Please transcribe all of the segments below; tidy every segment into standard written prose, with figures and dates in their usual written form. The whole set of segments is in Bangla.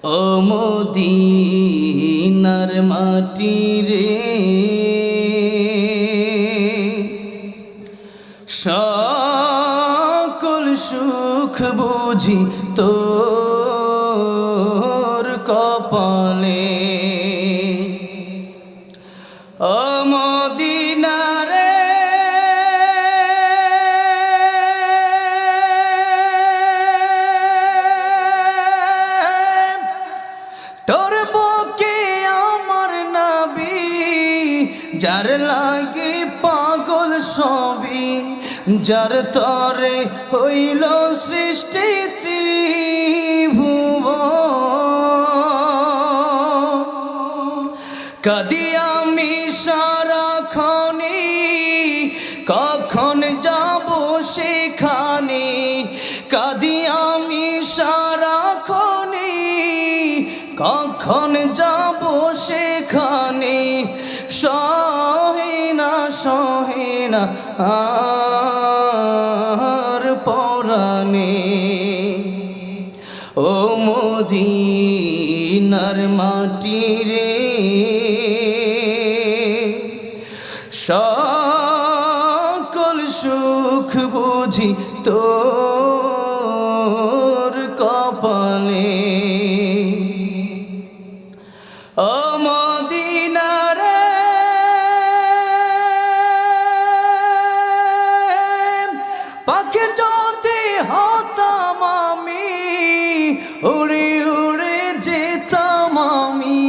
ও মদিনার মাটি রে, সকল সুখ বুঝি তোর কপালে। ও মদিনা রে, তোর বুকে আমার নবী, যার লাগি পাগল সবই, যার তরে হইল সৃষ্টি ত্রিভুবন। কাঁদি আমি সারাক্ষণে, কখন যাব সেখানে। কাঁদি আমি সারাক্ষণে, কখন যাব সেখানে। সহে না আর পরাণে। ও মদিনার মাটি রে, সকল সুখ বুঝি তোর কপালে। ও মদিনা রে, পাখি যদি হতাম আমি, উড়ে উড়ে যেতাম আমি।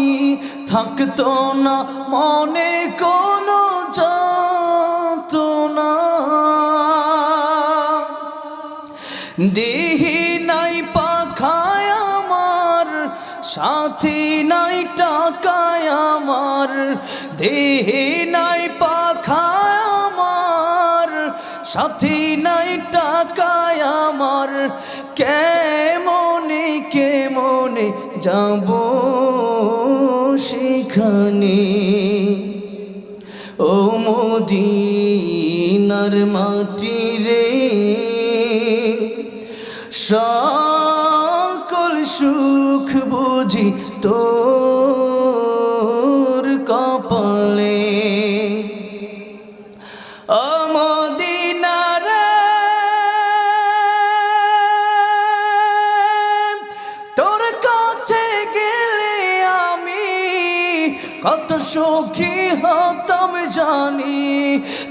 থাকতো না মনে কোনো যন্ত্রণা। দেহি নাই পাখায় আমার, সাথী নাই টাকায় আমার। দেহি নাই পাখায় আমার, সাথী নাই টাকায় আমার। কেমনে কেমনে যাব সেখানে। ও মদিনার মাটি রে, সকল সুখ বুঝি তোর কপালে। ও মদিনা রে, তোর কাছে গেলে আমি কত সুখী হতাম জানি।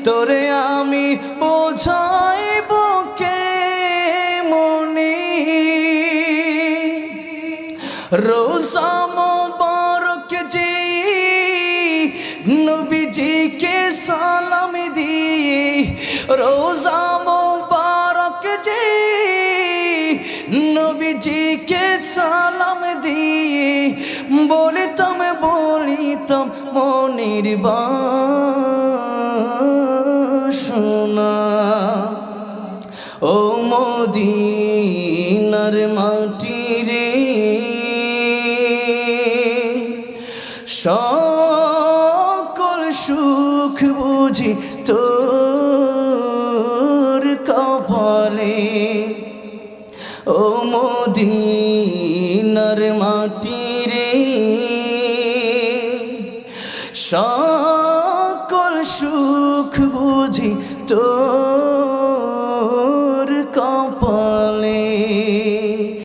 তোরে আমি বোঝাইব কেমনে। রোজা মোবারক যে নবীজিকে সালাম দিয়ে, রোজা মোবারক যে নবীজিকে সালাম দিয়ে, বলিতাম মনের বাসনা। ও মদিনার মাটি রে, সকল সুখ বুঝি তোর কপালে। ও মদিনার মাটি রে,